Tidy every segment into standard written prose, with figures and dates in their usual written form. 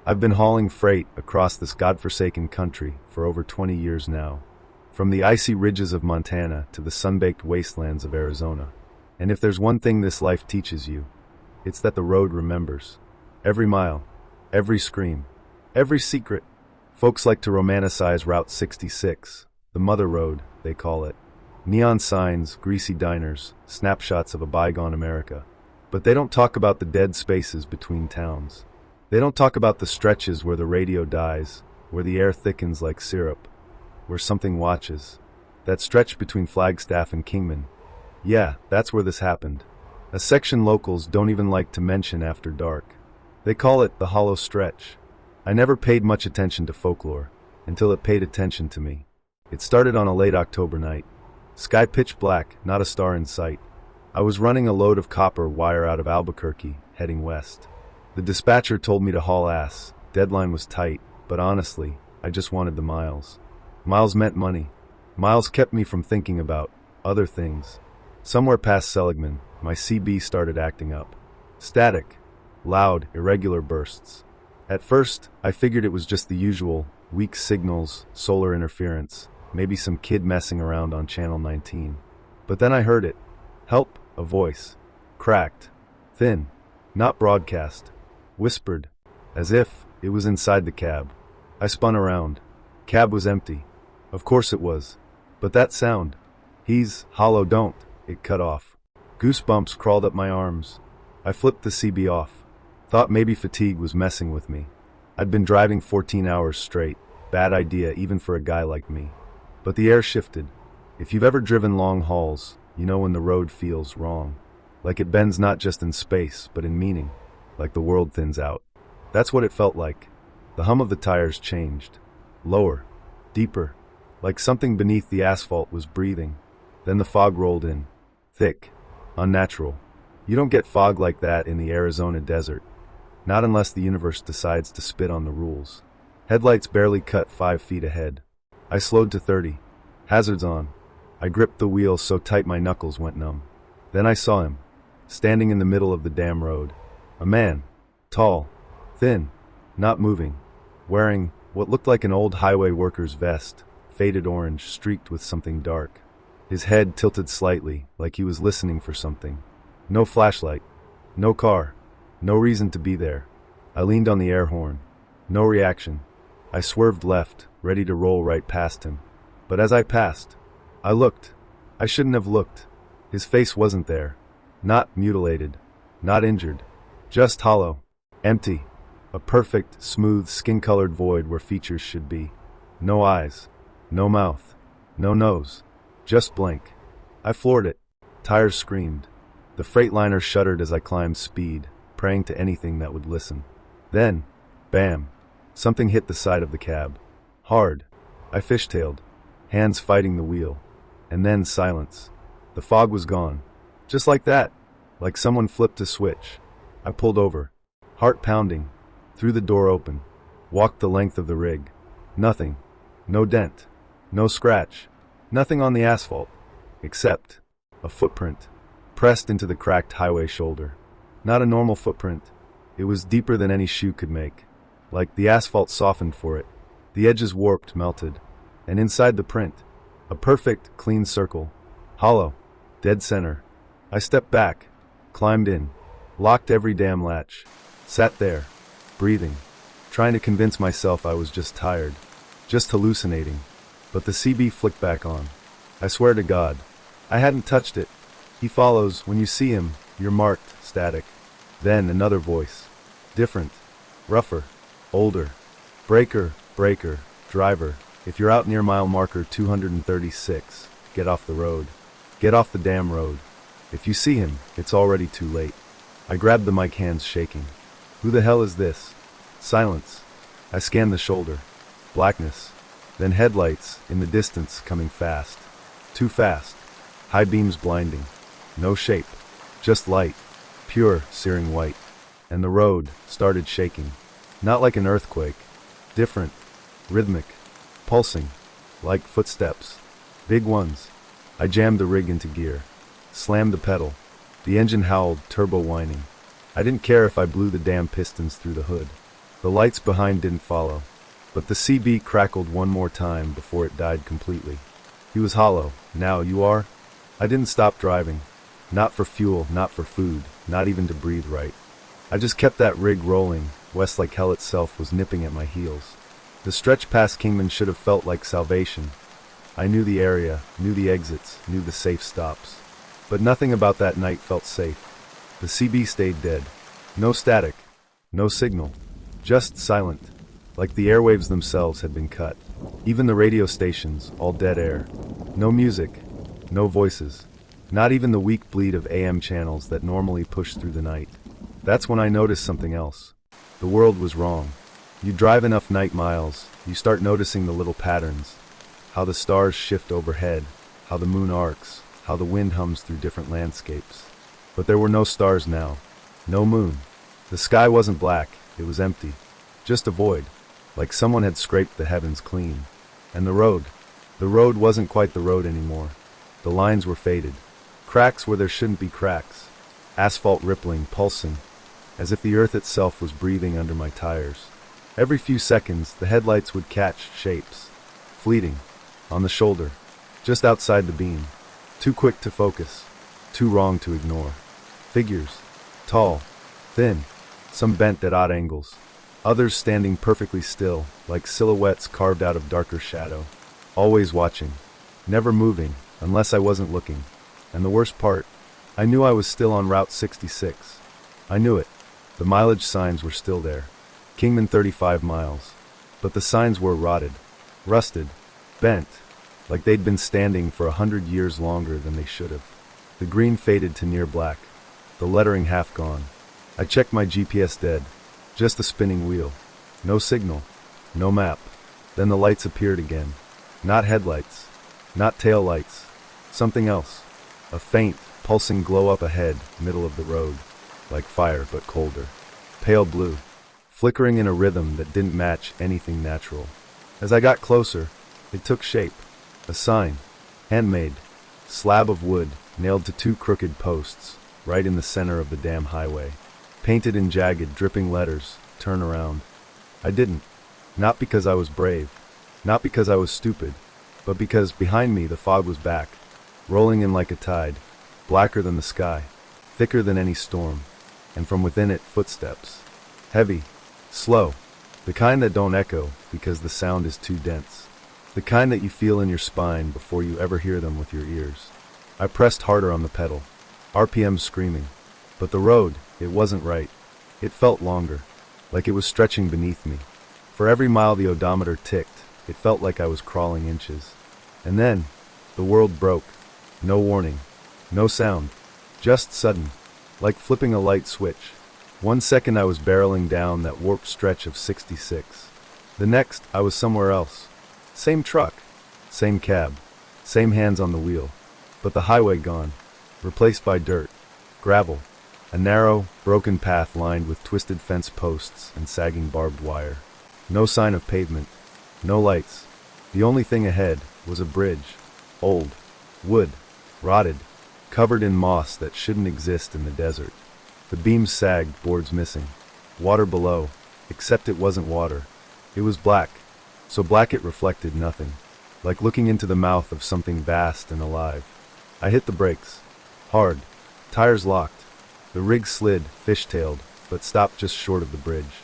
I've been hauling freight across this godforsaken country for over 20 years now, from the icy ridges of Montana to the sun-baked wastelands of Arizona. And if there's one thing this life teaches you, it's that the road remembers. Every mile, every scream, every secret. Folks like to romanticize Route 66, the Mother Road, they call it. Neon signs, greasy diners, snapshots of a bygone America. But they don't talk about the dead spaces between towns. They don't talk about the stretches where the radio dies, where the air thickens like syrup, where something watches. That stretch between Flagstaff and Kingman. Yeah, that's where this happened. A section locals don't even like to mention after dark. They call it the Hollow Stretch. I never paid much attention to folklore, until it paid attention to me. It started on a late October night. Sky pitch black, not a star in sight. I was running a load of copper wire out of Albuquerque, heading west. The dispatcher told me to haul ass. Deadline was tight, but honestly, I just wanted the miles. Miles meant money. Miles kept me from thinking about other things. Somewhere past Seligman, my CB started acting up. Static. Loud, irregular bursts. At first, I figured it was just the usual, weak signals, solar interference, maybe some kid messing around on Channel 19. But then I heard it. Help, a voice. Cracked. Thin. Not broadcast. Whispered, as if it was inside the cab. I spun around. Cab was empty. Of course it was. But that sound. He's hollow, don't. It cut off. Goosebumps crawled up my arms. I flipped the CB off. Thought maybe fatigue was messing with me. I'd been driving 14 hours straight. Bad idea even for a guy like me. But the air shifted. If you've ever driven long hauls, you know when the road feels wrong. Like it bends not just in space, but in meaning. Like the world thins out. That's what it felt like. The hum of the tires changed. Lower. Deeper. Like something beneath the asphalt was breathing. Then the fog rolled in. Thick. Unnatural. You don't get fog like that in the Arizona desert. Not unless the universe decides to spit on the rules. Headlights barely cut 5 feet ahead. I slowed to 30. Hazards on. I gripped the wheel so tight my knuckles went numb. Then I saw him. Standing in the middle of the damn road. A man. Tall. Thin. Not moving. Wearing what looked like an old highway worker's vest. Faded orange, streaked with something dark. His head tilted slightly, like he was listening for something. No flashlight. No car. No reason to be there. I leaned on the air horn. No reaction. I swerved left, ready to roll right past him. But as I passed, I looked. I shouldn't have looked. His face wasn't there. Not mutilated. Not injured. Just hollow. Empty. A perfect, smooth, skin-colored void where features should be. No eyes. No mouth. No nose. Just blank. I floored it. Tires screamed. The Freightliner shuddered as I climbed speed, praying to anything that would listen. Then, bam. Something hit the side of the cab. Hard. I fishtailed, hands fighting the wheel. And then silence. The fog was gone. Just like that. Like someone flipped a switch. I pulled over. Heart pounding. Threw the door open. Walked the length of the rig. Nothing. No dent. No scratch. Nothing on the asphalt. Except a footprint. Pressed into the cracked highway shoulder. Not a normal footprint. It was deeper than any shoe could make. Like the asphalt softened for it. The edges warped, melted. And inside the print, a perfect, clean circle. Hollow. Dead center. I stepped back. Climbed in. Locked every damn latch. Sat there. Breathing. Trying to convince myself I was just tired. Just hallucinating. But the CB flicked back on. I swear to God. I hadn't touched it. He follows. When you see him, you're marked. Static. Then another voice. Different. Rougher. Older. Breaker. Breaker. Driver. If you're out near mile marker 236, get off the road. Get off the damn road. If you see him, it's already too late. I grabbed the mic, hands shaking. Who the hell is this? Silence. I scanned the shoulder. Blackness. Then headlights, in the distance, coming fast. Too fast. High beams blinding. No shape. Just light. Pure, searing white. And the road started shaking. Not like an earthquake. Different. Rhythmic. Pulsing. Like footsteps. Big ones. I jammed the rig into gear. Slammed the pedal. The engine howled, turbo whining. I didn't care if I blew the damn pistons through the hood. The lights behind didn't follow, but the CB crackled one more time before it died completely. He was hollow. Now you are? I didn't stop driving. Not for fuel, not for food, not even to breathe right. I just kept that rig rolling. West like hell itself was nipping at my heels. The stretch past Kingman should have felt like salvation. I knew the area, knew the exits, knew the safe stops. But nothing about that night felt safe. The CB stayed dead. No static, no signal, just silent, like the airwaves themselves had been cut. Even the radio stations, all dead air. No music, no voices, not even the weak bleed of AM channels that normally push through the night. That's when I noticed something else. The world was wrong. You drive enough night miles, you start noticing the little patterns. How the stars shift overhead, how the moon arcs, how the wind hums through different landscapes. But there were no stars now. No moon. The sky wasn't black, it was empty. Just a void, like someone had scraped the heavens clean. And the road wasn't quite the road anymore. The lines were faded. Cracks where there shouldn't be cracks. Asphalt rippling, pulsing, as if the earth itself was breathing under my tires. Every few seconds, the headlights would catch shapes. Fleeting. On the shoulder. Just outside the beam. Too quick to focus. Too wrong to ignore. Figures. Tall. Thin. Some bent at odd angles. Others standing perfectly still, like silhouettes carved out of darker shadow. Always watching. Never moving, unless I wasn't looking. And the worst part, I knew I was still on Route 66. I knew it. The mileage signs were still there. Kingman 35 miles. But the signs were rotted. Rusted. Bent. Like they'd been standing for 100 years longer than they should have. The green faded to near black. The lettering half gone. I checked my GPS dead. Just a spinning wheel. No signal. No map. Then the lights appeared again. Not headlights. Not tail lights. Something else. A faint, pulsing glow up ahead, middle of the road. Like fire, but colder. Pale blue. Flickering in a rhythm that didn't match anything natural. As I got closer, it took shape. A sign. Handmade. Slab of wood, nailed to two crooked posts, right in the center of the damn highway. Painted in jagged, dripping letters, turn around. I didn't. Not because I was brave. Not because I was stupid. But because behind me the fog was back. Rolling in like a tide. Blacker than the sky. Thicker than any storm. And from within it, footsteps. Heavy. Slow. The kind that don't echo because the sound is too dense. The kind that you feel in your spine before you ever hear them with your ears. I pressed harder on the pedal. RPM screaming. But the road, it wasn't right. It felt longer. Like it was stretching beneath me. For every mile the odometer ticked, it felt like I was crawling inches. And then, the world broke. No warning. No sound. Just sudden. Like flipping a light switch. 1 second I was barreling down that warped stretch of 66. The next, I was somewhere else. Same truck. Same cab. Same hands on the wheel. But the highway gone. Replaced by dirt. Gravel. A narrow, broken path lined with twisted fence posts and sagging barbed wire. No sign of pavement. No lights. The only thing ahead was a bridge. Old. Wood. Rotted. Covered in moss that shouldn't exist in the desert. The beams sagged, boards missing. Water below, except it wasn't water. It was black. So black it reflected nothing. Like looking into the mouth of something vast and alive. I hit the brakes. Hard. Tires locked. The rig slid, fish-tailed, but stopped just short of the bridge.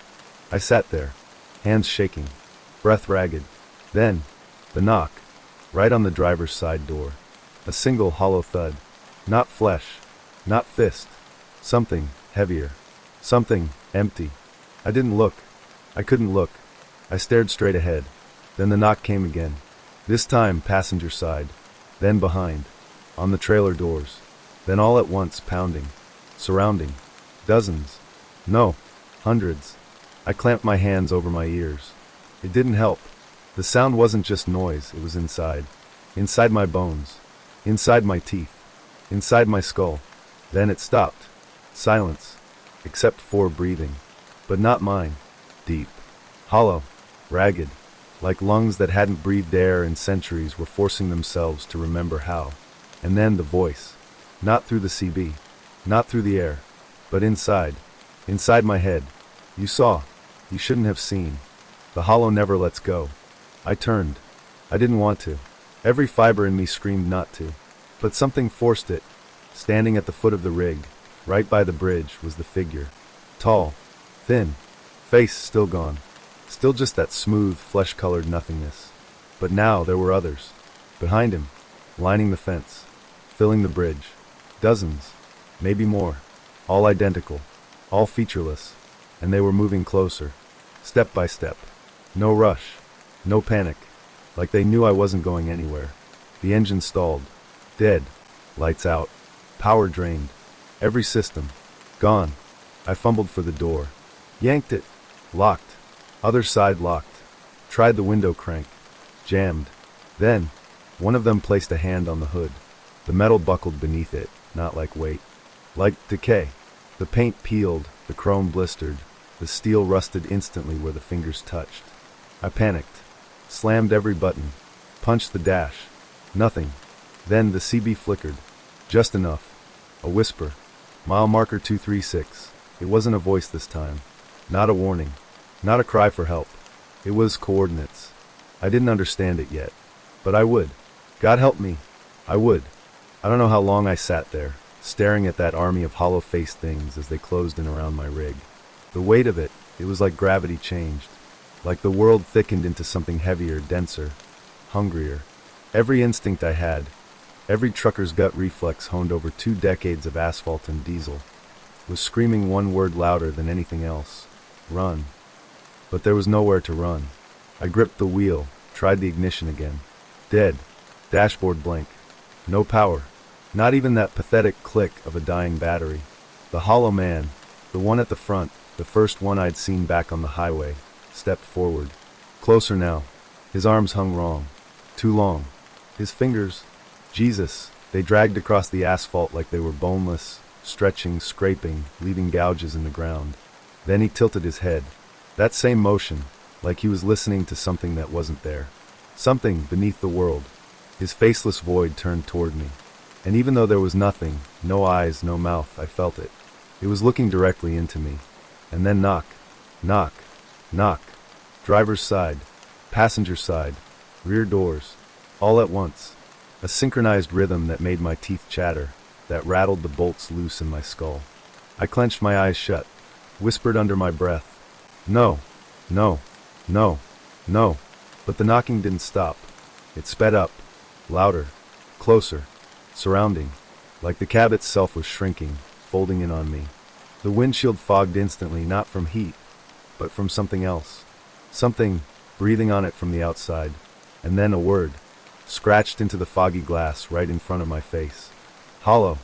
I sat there, hands shaking, breath ragged. Then, the knock, right on the driver's side door. A single hollow thud. Not flesh, not fist. Something heavier. Something empty. I didn't look. I couldn't look. I stared straight ahead. Then the knock came again. This time passenger side. Then behind. On the trailer doors. Then all at once pounding. Surrounding. Dozens. No. Hundreds. I clamped my hands over my ears. It didn't help. The sound wasn't just noise, it was inside. Inside my bones. Inside my teeth. Inside my skull. Then it stopped. Silence. Except for breathing. But not mine. Deep. Hollow. Ragged. Like lungs that hadn't breathed air in centuries were forcing themselves to remember how. And then the voice. Not through the CB. Not through the air. But inside. Inside my head. You saw. You shouldn't have seen. The hollow never lets go. I turned. I didn't want to. Every fiber in me screamed not to. But something forced it. Standing at the foot of the rig, right by the bridge, was the figure. Tall. Thin. Face still gone. Still just that smooth, flesh-colored nothingness. But now there were others. Behind him. Lining the fence. Filling the bridge. Dozens. Maybe more. All identical. All featureless. And they were moving closer. Step by step. No rush. No panic. Like they knew I wasn't going anywhere. The engine stalled. Dead. Lights out. Power drained. Every system. Gone. I fumbled for the door. Yanked it. Locked. Other side locked. Tried the window crank. Jammed. Then, one of them placed a hand on the hood. The metal buckled beneath it, not like weight. Like decay. The paint peeled, the chrome blistered, the steel rusted instantly where the fingers touched. I panicked. Slammed every button. Punched the dash. Nothing. Then the CB flickered. Just enough. A whisper. Mile marker 236. It wasn't a voice this time. Not a warning. Not a cry for help. It was coordinates. I didn't understand it yet. But I would. God help me. I would. I don't know how long I sat there, staring at that army of hollow-faced things as they closed in around my rig. The weight of it was like gravity changed. Like the world thickened into something heavier, denser, hungrier. Every instinct I had, every trucker's gut reflex honed over 2 decades of asphalt and diesel, was screaming one word louder than anything else. Run. But there was nowhere to run. I gripped the wheel, tried the ignition again. Dead. Dashboard blank. No power. Not even that pathetic click of a dying battery. The hollow man, the one at the front, the first one I'd seen back on the highway, stepped forward. Closer now. His arms hung wrong. Too long. His fingers, Jesus, they dragged across the asphalt like they were boneless, stretching, scraping, leaving gouges in the ground. Then he tilted his head. That same motion, like he was listening to something that wasn't there. Something beneath the world. His faceless void turned toward me. And even though there was nothing, no eyes, no mouth, I felt it. It was looking directly into me. And then knock. Knock. Knock. Driver's side. Passenger side. Rear doors. All at once. A synchronized rhythm that made my teeth chatter, that rattled the bolts loose in my skull. I clenched my eyes shut, whispered under my breath, "No, no, no, no." But the knocking didn't stop. It sped up, louder, closer, surrounding, like the cab itself was shrinking, folding in on me. The windshield fogged instantly, not from heat, but from something else. Something breathing on it from the outside. And then a word, scratched into the foggy glass right in front of my face. Hollow.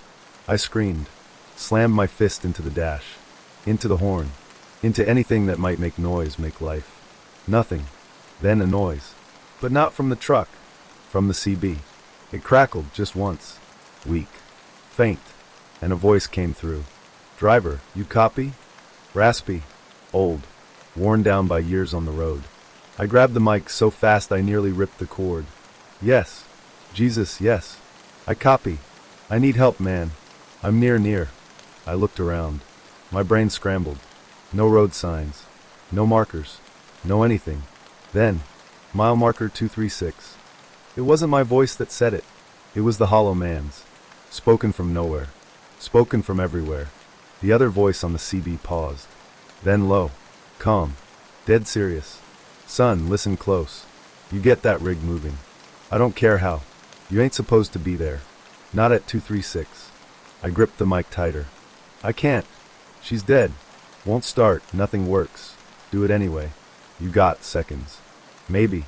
I screamed, slammed my fist into the dash, into the horn, into anything that might make noise, make life. Nothing. Then a noise. But not from the truck. From the CB. It crackled just once. Weak. Faint. And a voice came through. "Driver, you copy?" Raspy. Old. Worn down by years on the road. I grabbed the mic so fast I nearly ripped the cord. "Yes. Jesus, yes. I copy. I need help, man. I'm near. I looked around. My brain scrambled. No road signs. No markers. No anything. Then, mile marker 236. It wasn't my voice that said it. It was the hollow man's. Spoken from nowhere. Spoken from everywhere. The other voice on the CB paused. Then low. Calm. Dead serious. "Son, listen close. You get that rig moving. I don't care how. You ain't supposed to be there. Not at 236. I gripped the mic tighter. "I can't. She's dead. Won't start. Nothing works. Do it anyway. You got seconds. Maybe.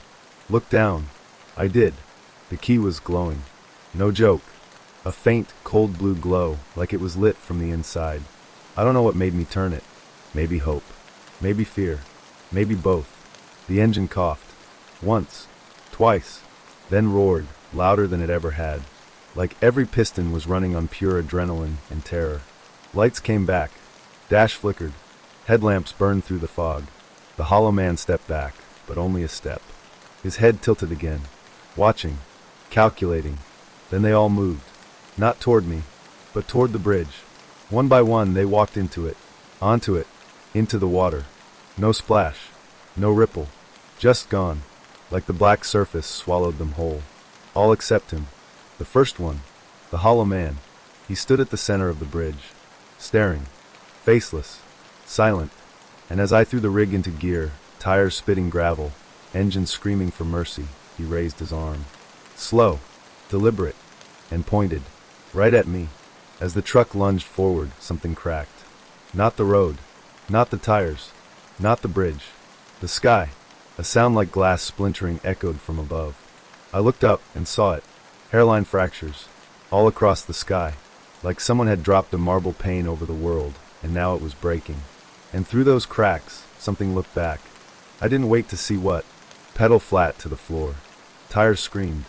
Look down." I did. The key was glowing. No joke. A faint, cold blue glow, like it was lit from the inside. I don't know what made me turn it. Maybe hope. Maybe fear. Maybe both. The engine coughed. Once. Twice. Then roared, louder than it ever had. Like every piston was running on pure adrenaline and terror. Lights came back. Dash flickered. Headlamps burned through the fog. The hollow man stepped back, but only a step. His head tilted again. Watching. Calculating. Then they all moved. Not toward me, but toward the bridge. One by one they walked into it. Onto it. Into the water. No splash. No ripple. Just gone. Like the black surface swallowed them whole. All except him. The first one. The hollow man. He stood at the center of the bridge. Staring. Faceless. Silent. And as I threw the rig into gear, tires spitting gravel, engine screaming for mercy, he raised his arm. Slow. Deliberate. And pointed. Right at me. As the truck lunged forward, something cracked. Not the road. Not the tires. Not the bridge. The sky. A sound like glass splintering echoed from above. I looked up and saw it. Hairline fractures. All across the sky. Like someone had dropped a marble pane over the world, and now it was breaking. And through those cracks, something looked back. I didn't wait to see what. Pedal flat to the floor. Tires screamed.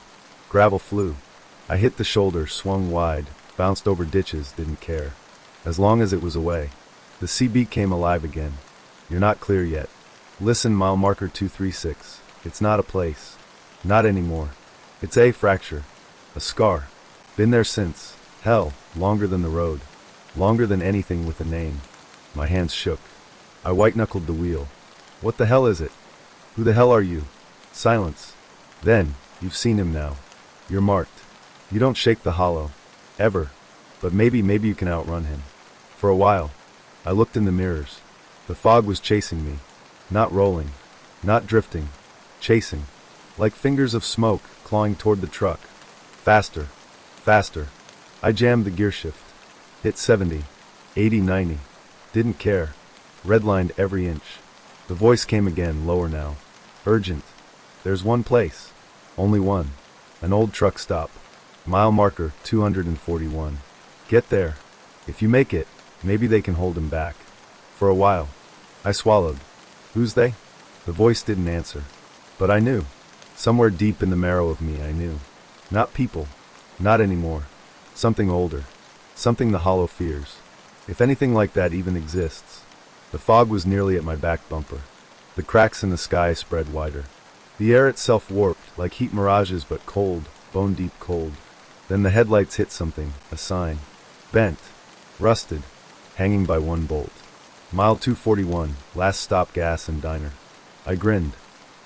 Gravel flew. I hit the shoulder, swung wide, bounced over ditches, didn't care. As long as it was away. The CB came alive again. You're not clear yet. Listen, mile marker 236. It's not a place. Not anymore. It's a fracture. A scar. Been there since. Hell, longer than the road. Longer than anything with a name. My hands shook. I white-knuckled the wheel. What the hell is it? Who the hell are you? Silence. Then, you've seen him now. You're marked. You don't shake the hollow. Ever. But maybe you can outrun him. For a while. I looked in the mirrors. The fog was chasing me. Not rolling. Not drifting. Chasing. Like fingers of smoke clawing toward the truck. Faster. Faster. I jammed the gear shift. Hit 70. 80, 90. Didn't care. Redlined every inch. The voice came again, lower now. Urgent. There's one place. Only one. An old truck stop. Mile marker 241. Get there. If you make it, maybe they can hold him back. For a while. I swallowed. Who's they? The voice didn't answer. But I knew. Somewhere deep in the marrow of me I knew. Not people. Not anymore. Something older. Something the hollow fears. If anything like that even exists. The fog was nearly at my back bumper. The cracks in the sky spread wider. The air itself warped, like heat mirages, but cold, bone-deep cold. Then the headlights hit something, a sign. Bent. Rusted. Hanging by one bolt. Mile 241, last stop gas and diner. I grinned.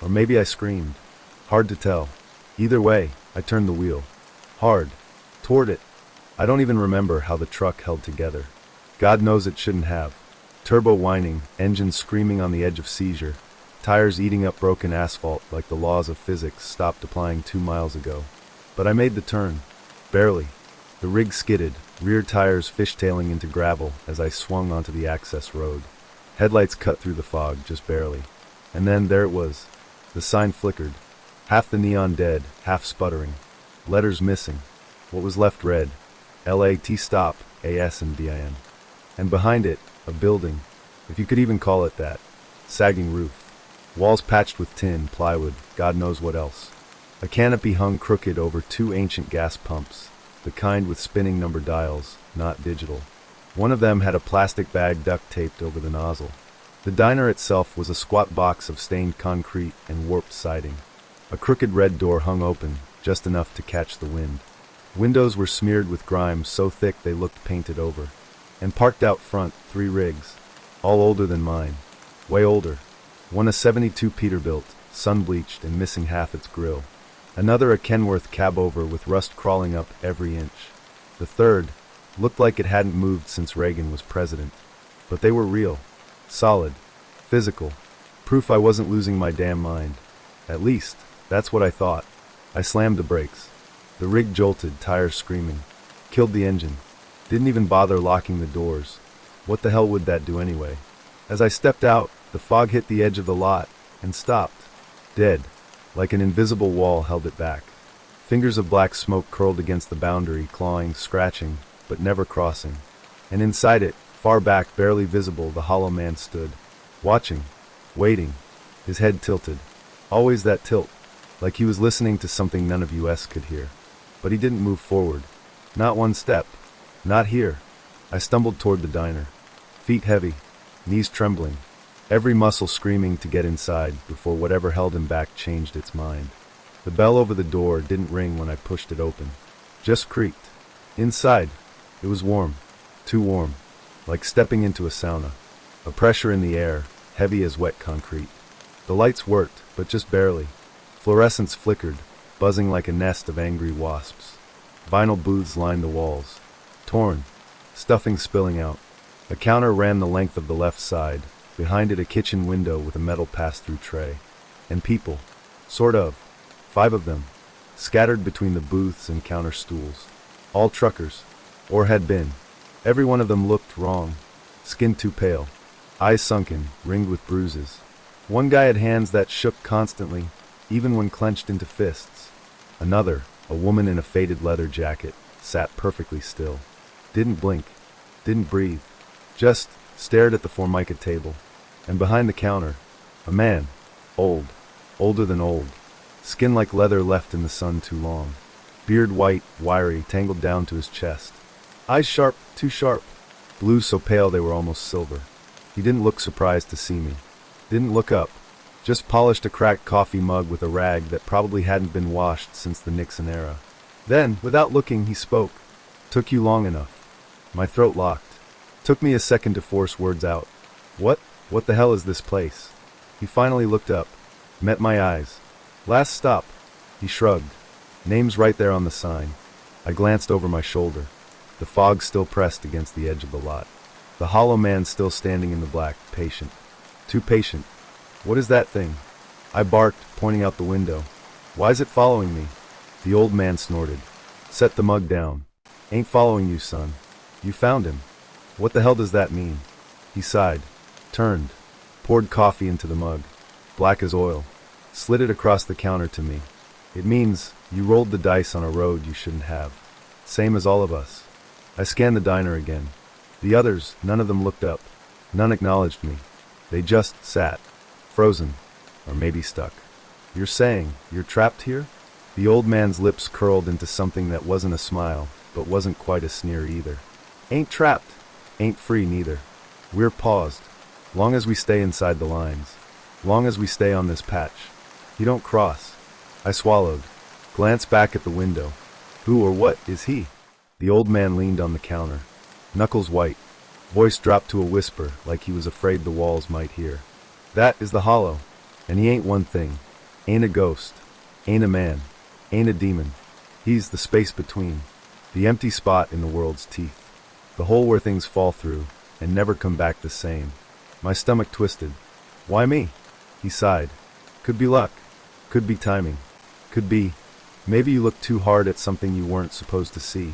Or maybe I screamed. Hard to tell. Either way, I turned the wheel. Hard. Toward it. I don't even remember how the truck held together. God knows it shouldn't have. Turbo whining, engine screaming on the edge of seizure, tires eating up broken asphalt like the laws of physics stopped applying 2 miles ago. But I made the turn. Barely. The rig skidded, rear tires fishtailing into gravel as I swung onto the access road. Headlights cut through the fog, just barely. And then there it was. The sign flickered. Half the neon dead, half sputtering. Letters missing. What was left read. LAT stop, AS and BIN. And behind it, a building, if you could even call it that. Sagging roof. Walls patched with tin, plywood, God knows what else. A canopy hung crooked over 2 ancient gas pumps, the kind with spinning number dials, not digital. One of them had a plastic bag duct taped over the nozzle. The diner itself was a squat box of stained concrete and warped siding. A crooked red door hung open, just enough to catch the wind. Windows were smeared with grime so thick they looked painted over. And parked out front, 3 rigs, all older than mine. Way older. One a 72 Peterbilt, sun-bleached and missing half its grille. Another a Kenworth cab-over with rust crawling up every inch. The third looked like it hadn't moved since Reagan was president. But they were real. Solid. Physical. Proof I wasn't losing my damn mind. At least, that's what I thought. I slammed the brakes. The rig jolted, tires screaming. Killed the engine. Didn't even bother locking the doors. What the hell would that do anyway? As I stepped out, the fog hit the edge of the lot and stopped. Dead. Like an invisible wall held it back. Fingers of black smoke curled against the boundary, clawing, scratching, but never crossing. And inside it, far back, barely visible, the hollow man stood. Watching. Waiting. His head tilted. Always that tilt. Like he was listening to something none of us could hear. But he didn't move forward. Not one step. Not here. I stumbled toward the diner. Feet heavy. Knees trembling. Every muscle screaming to get inside before whatever held him back changed its mind. The bell over the door didn't ring when I pushed it open. Just creaked. Inside. It was warm. Too warm. Like stepping into a sauna. A pressure in the air, heavy as wet concrete. The lights worked, but just barely. Fluorescents flickered, buzzing like a nest of angry wasps. Vinyl booths lined the walls. Torn, stuffing spilling out. A counter ran the length of the left side, behind it a kitchen window with a metal pass-through tray. And people. Sort of. 5 of them. Scattered between the booths and counter stools. All truckers. Or had been. Every one of them looked wrong. Skin too pale. Eyes sunken, ringed with bruises. One guy had hands that shook constantly, even when clenched into fists. Another, a woman in a faded leather jacket, sat perfectly still. Didn't blink. Didn't breathe. Just stared at the Formica table. And behind the counter, a man. Old. Older than old. Skin like leather left in the sun too long. Beard white, wiry, tangled down to his chest. Eyes sharp, too sharp. Blue so pale they were almost silver. He didn't look surprised to see me. Didn't look up. Just polished a cracked coffee mug with a rag that probably hadn't been washed since the Nixon era. Then, without looking, he spoke. Took you long enough. My throat locked. Took me a second to force words out. What the hell is this place? He finally looked up. Met my eyes. Last stop. He shrugged. Name's right there on the sign. I glanced over my shoulder. The fog still pressed against the edge of the lot. The hollow man still standing in the black, patient. Too patient. What is that thing? I barked, pointing out the window. Why's it following me? The old man snorted. Set the mug down. Ain't following you, son. You found him. What the hell does that mean? He sighed. Turned. Poured coffee into the mug. Black as oil. Slid it across the counter to me. It means you rolled the dice on a road you shouldn't have. Same as all of us. I scanned the diner again. The others, none of them looked up. None acknowledged me. They just sat. Frozen. Or maybe stuck. You're saying you're trapped here? The old man's lips curled into something that wasn't a smile, but wasn't quite a sneer either. Ain't trapped. Ain't free neither. We're paused. Long as we stay inside the lines. Long as we stay on this patch. You don't cross. I swallowed. Glanced back at the window. Who or what is he? The old man leaned on the counter. Knuckles white. Voice dropped to a whisper like he was afraid the walls might hear. That is the hollow. And he ain't one thing. Ain't a ghost. Ain't a man. Ain't a demon. He's the space between. The empty spot in the world's teeth. The hole where things fall through and never come back the same. My stomach twisted. Why me? He sighed. Could be luck. Could be timing. Could be. Maybe you looked too hard at something you weren't supposed to see.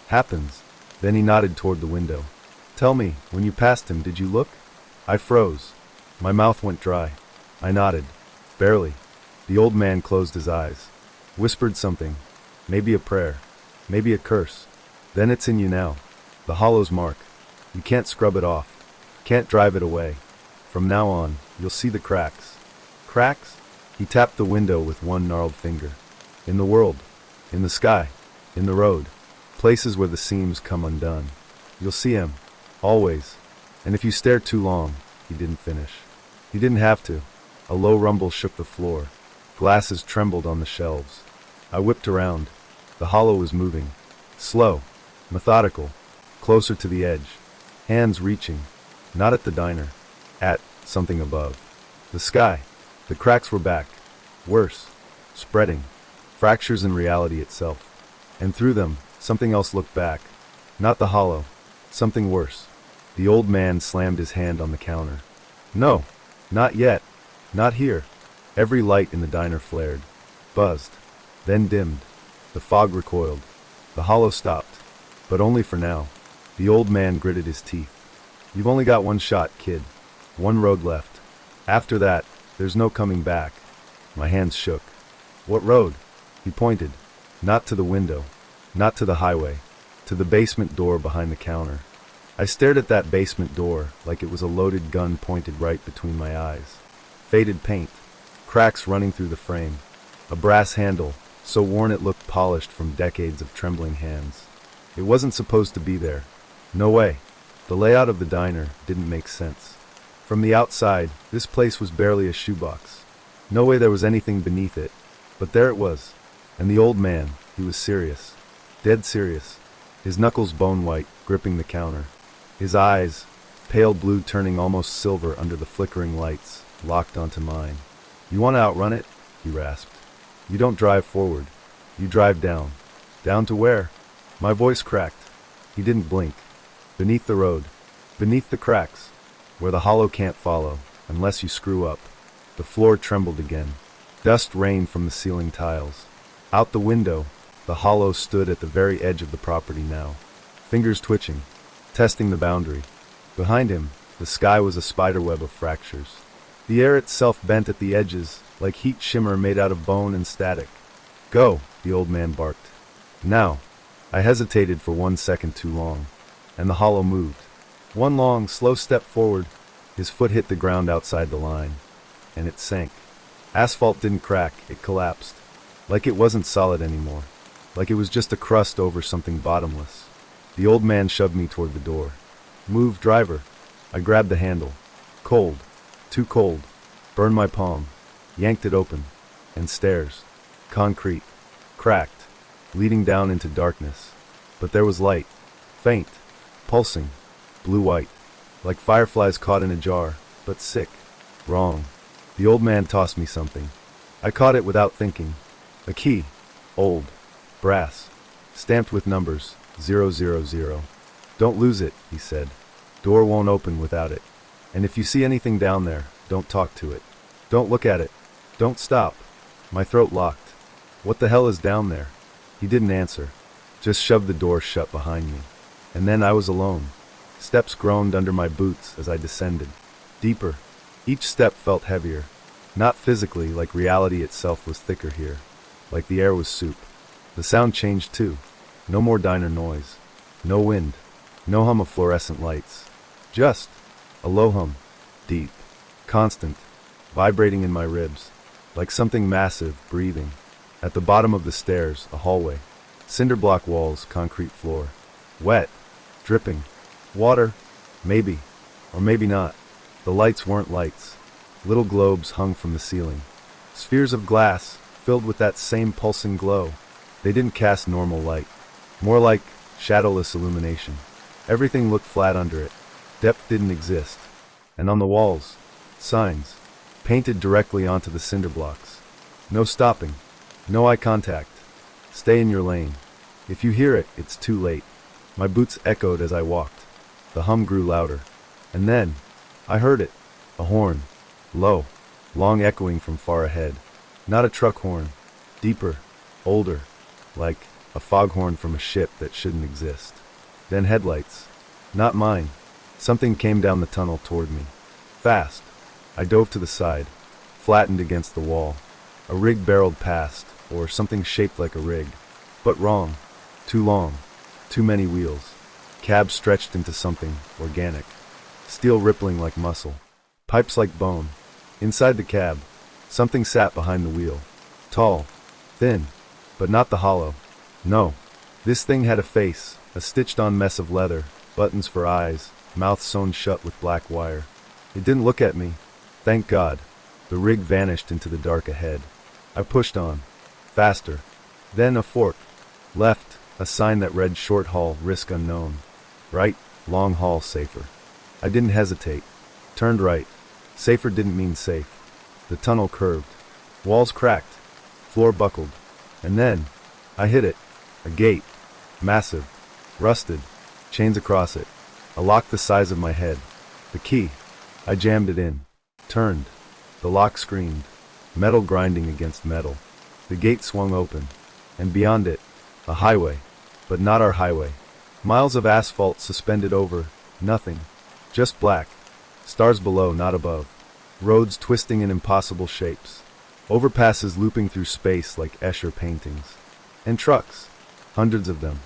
Happens. Then he nodded toward the window. Tell me, when you passed him, did you look? I froze. My mouth went dry. I nodded. Barely. The old man closed his eyes. Whispered something. Maybe a prayer. Maybe a curse. Then it's in you now. The hollow's mark. You can't scrub it off. Can't drive it away. From now on, you'll see the cracks. Cracks? He tapped the window with one gnarled finger. In the world. In the sky. In the road. Places where the seams come undone. You'll see him. Always. And if you stare too long, he didn't finish. He didn't have to. A low rumble shook the floor. Glasses trembled on the shelves. I whipped around. The hollow was moving. Slow. Methodical. Closer to the edge. Hands reaching. Not at the diner. At something above. The sky. The cracks were back. Worse. Spreading. Fractures in reality itself. And through them, something else looked back. Not the hollow. Something worse. The old man slammed his hand on the counter. No. Not yet. Not here. Every light in the diner flared. Buzzed. Then dimmed. The fog recoiled. The hollow stopped. But only for now. The old man gritted his teeth. You've only got one shot, kid. One road left. After that, there's no coming back. My hands shook. What road? He pointed. Not to the window. Not to the highway. To the basement door behind the counter. I stared at that basement door like it was a loaded gun pointed right between my eyes. Faded paint. Cracks running through the frame. A brass handle, so worn it looked polished from decades of trembling hands. It wasn't supposed to be there. No way. The layout of the diner didn't make sense. From the outside, this place was barely a shoebox. No way there was anything beneath it. But there it was. And the old man, he was serious. Dead serious. His knuckles bone white, gripping the counter. His eyes, pale blue turning almost silver under the flickering lights, locked onto mine. "You want to outrun it?" he rasped. "You don't drive forward. You drive down." "Down to where?" My voice cracked. He didn't blink. "Beneath the road. Beneath the cracks. Where the hollow can't follow, unless you screw up." The floor trembled again. Dust rained from the ceiling tiles. Out the window, the hollow stood at the very edge of the property now. Fingers twitching, testing the boundary. Behind him, the sky was a spiderweb of fractures. The air itself bent at the edges, like heat shimmer made out of bone and static. "Go," the old man barked. "Now." I hesitated for 1 second too long, and the hollow moved. One long, slow step forward, his foot hit the ground outside the line, and it sank. Asphalt didn't crack, it collapsed. Like it wasn't solid anymore. Like it was just a crust over something bottomless. The old man shoved me toward the door. "Move, driver." I grabbed the handle. Cold. Too cold. Burned my palm. Yanked it open. And stairs. Concrete. Cracked. Leading down into darkness. But there was light. Faint. Pulsing. Blue-white. Like fireflies caught in a jar, but sick. Wrong. The old man tossed me something. I caught it without thinking. A key. Old. Brass. Stamped with numbers. 000. "Don't lose it," he said. "Door won't open without it. And if you see anything down there, don't talk to it. Don't look at it. Don't stop." My throat locked. What the hell is down there? He didn't answer. Just shoved the door shut behind me. And then I was alone. Steps groaned under my boots as I descended. Deeper. Each step felt heavier. Not physically, like reality itself was thicker here. Like the air was soup. The sound changed too. No more diner noise. No wind. No hum of fluorescent lights. Just a low hum. Deep. Constant. Vibrating in my ribs. Like something massive, breathing. At the bottom of the stairs, a hallway. Cinder block walls, concrete floor. Wet. Dripping. Water. Maybe. Or maybe not. The lights weren't lights. Little globes hung from the ceiling. Spheres of glass, filled with that same pulsing glow. They didn't cast normal light. More like shadowless illumination. Everything looked flat under it. Depth didn't exist. And on the walls, signs. Painted directly onto the cinder blocks. No stopping. No eye contact. Stay in your lane. If you hear it, it's too late. My boots echoed as I walked. The hum grew louder. And then, I heard it. A horn. Low. Long echoing from far ahead. Not a truck horn. Deeper. Older. Like a foghorn from a ship that shouldn't exist. Then headlights. Not mine. Something came down the tunnel toward me. Fast. I dove to the side. Flattened against the wall. A rig barreled past, or something shaped like a rig. But wrong. Too long. Too many wheels. Cab stretched into something organic. Steel rippling like muscle. Pipes like bone. Inside the cab, something sat behind the wheel. Tall. Thin. But not the hollow. No. This thing had a face, a stitched-on mess of leather, buttons for eyes, mouth sewn shut with black wire. It didn't look at me. Thank God. The rig vanished into the dark ahead. I pushed on. Faster. Then a fork. Left, a sign that read short haul, risk unknown. Right, long haul, safer. I didn't hesitate. Turned right. Safer didn't mean safe. The tunnel curved. Walls cracked. Floor buckled. And then, I hit it. A gate. Massive. Rusted. Chains across it. A lock the size of my head. The key. I jammed it in. Turned. The lock screamed. Metal grinding against metal. The gate swung open. And beyond it, a highway. But not our highway. Miles of asphalt suspended over. Nothing. Just black. Stars below, not above. Roads twisting in impossible shapes. Overpasses looping through space like Escher paintings. And trucks. Hundreds of them.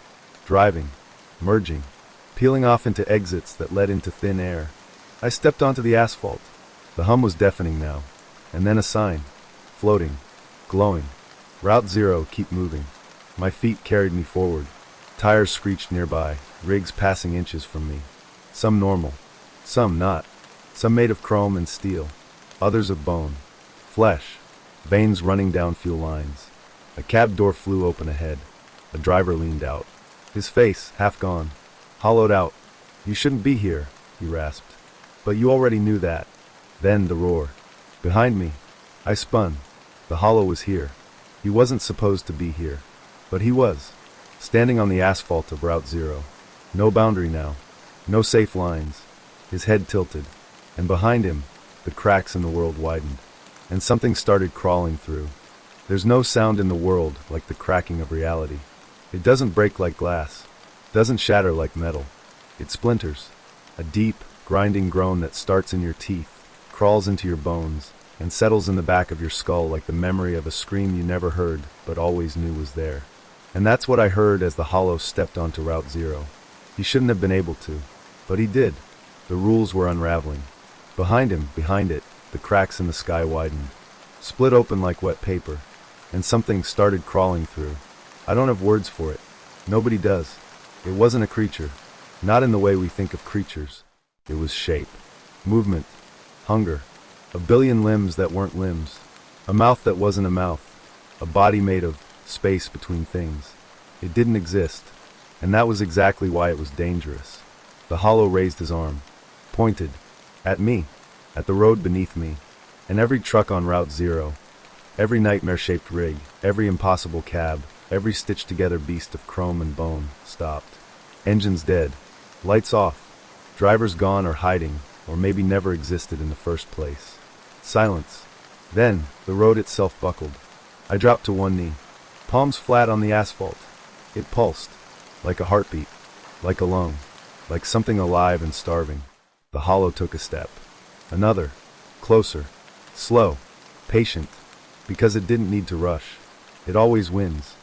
Driving. Merging. Peeling off into exits that led into thin air. I stepped onto the asphalt. The hum was deafening now. And then a sign. Floating. Glowing. Route 0, keep moving. My feet carried me forward. Tires screeched nearby, rigs passing inches from me. Some normal. Some not. Some made of chrome and steel. Others of bone. Flesh. Veins running down fuel lines. A cab door flew open ahead. A driver leaned out. His face, half gone. Hollowed out. "You shouldn't be here," he rasped. But you already knew that. Then the roar. Behind me. I spun. The hollow was here. He wasn't supposed to be here. But he was. Standing on the asphalt of Route Zero. No boundary now. No safe lines. His head tilted. And behind him, the cracks in the world widened. And something started crawling through. There's no sound in the world like the cracking of reality. It doesn't break like glass. Doesn't shatter like metal. It splinters. A deep, grinding groan that starts in your teeth, crawls into your bones, and settles in the back of your skull like the memory of a scream you never heard but always knew was there. And that's what I heard as the hollow stepped onto Route Zero. He shouldn't have been able to, but he did. The rules were unraveling. Behind him, behind it, the cracks in the sky widened, split open like wet paper, and something started crawling through. I don't have words for it. Nobody does. It wasn't a creature. Not in the way we think of creatures. It was shape, movement, hunger, a billion limbs that weren't limbs, a mouth that wasn't a mouth, a body made of space between things. It didn't exist, and that was exactly why it was dangerous. The hollow raised his arm, pointed, at me, at the road beneath me, and every truck on Route Zero, every nightmare-shaped rig, every impossible cab, every stitched-together beast of chrome and bone, stopped. Engines dead, lights off, drivers gone or hiding, or maybe never existed in the first place. Silence. Then, the road itself buckled. I dropped to one knee, palms flat on the asphalt. It pulsed, like a heartbeat, like a lung, like something alive and starving. The hollow took a step. Another. Closer. Slow. Patient. Because it didn't need to rush. It always wins.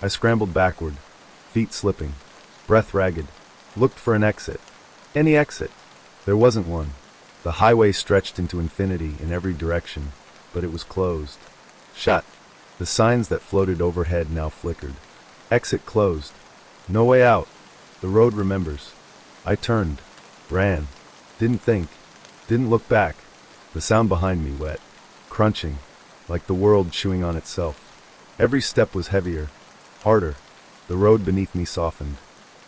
I scrambled backward, feet slipping, breath ragged, looked for an exit. Any exit. There wasn't one. The highway stretched into infinity in every direction, but it was closed. Shut. The signs that floated overhead now flickered. Exit closed. No way out. The road remembers. I turned. Ran. Didn't think. Didn't look back. The sound behind me wet. Crunching. Like the world chewing on itself. Every step was heavier. Harder. The road beneath me softened.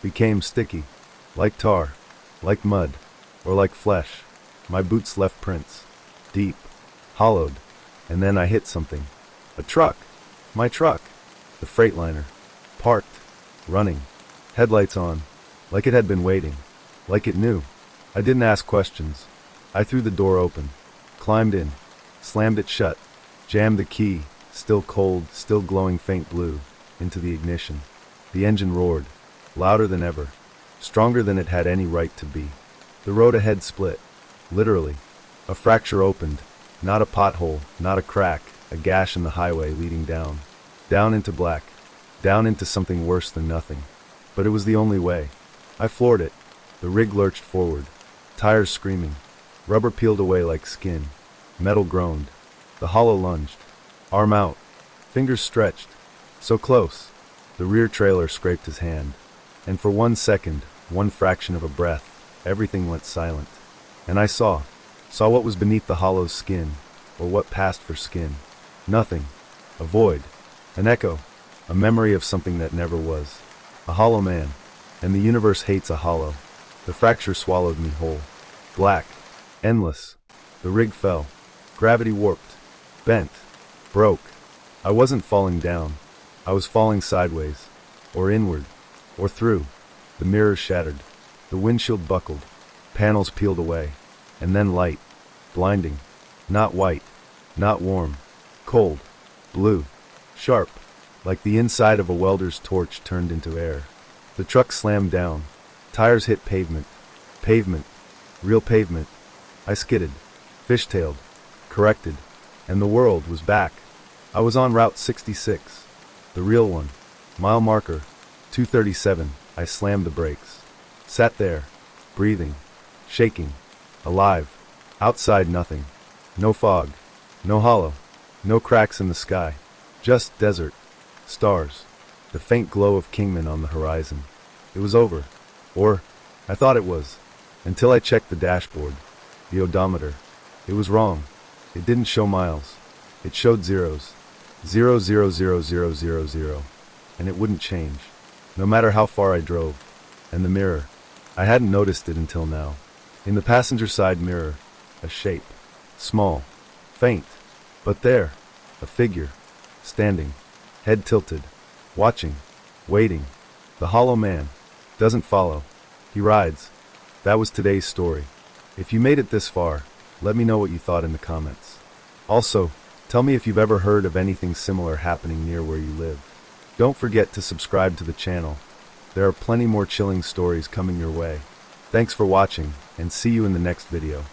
Became sticky. Like tar. Like mud. Or like flesh. My boots left prints. Deep. Hollowed. And then I hit something. A truck. My truck. The Freightliner. Parked. Running. Headlights on. Like it had been waiting. Like it knew. I didn't ask questions. I threw the door open. Climbed in. Slammed it shut. Jammed the key, still cold, still glowing faint blue, into the ignition. The engine roared. Louder than ever. Stronger than it had any right to be. The road ahead split. Literally. A fracture opened. Not a pothole, not a crack, a gash in the highway leading down. Down into black. Down into something worse than nothing. But it was the only way. I floored it. The rig lurched forward. Tires screaming. Rubber peeled away like skin. Metal groaned. The hollow lunged. Arm out. Fingers stretched. So close. The rear trailer scraped his hand. And for 1 second, one fraction of a breath, everything went silent. And I saw what was beneath the hollow's skin, or what passed for skin. Nothing. A void. An echo. A memory of something that never was. A hollow man. And the universe hates a hollow. The fracture swallowed me whole. Black. Endless. The rig fell. Gravity warped. Bent. Broke. I wasn't falling down. I was falling sideways. Or inward. Or through. The mirrors shattered. The windshield buckled. Panels peeled away. And then light. Blinding. Not white. Not warm. Cold. Blue. Sharp. Like the inside of a welder's torch turned into air. The truck slammed down. Tires hit pavement. Pavement. Real pavement. I skidded. Fishtailed. Corrected. And the world was back. I was on Route 66. The real one. Mile marker. 237. I slammed the brakes. Sat there. Breathing. Shaking. Alive. Outside nothing. No fog. No hollow. No cracks in the sky. Just desert. Stars. The faint glow of Kingman on the horizon. It was over. Or, I thought it was. Until I checked the dashboard. The odometer. It was wrong. It didn't show miles. It showed zeros. 0, and it wouldn't change, no matter how far I drove. And the mirror. I hadn't noticed it until now. In the passenger side mirror, a shape. Small, faint, but there, a figure, standing, head tilted, watching, waiting. The hollow man doesn't follow, he rides. That was today's story. If you made it this far, let me know what you thought in the comments. Also, tell me if you've ever heard of anything similar happening near where you live. Don't forget to subscribe to the channel. There are plenty more chilling stories coming your way. Thanks for watching, and see you in the next video.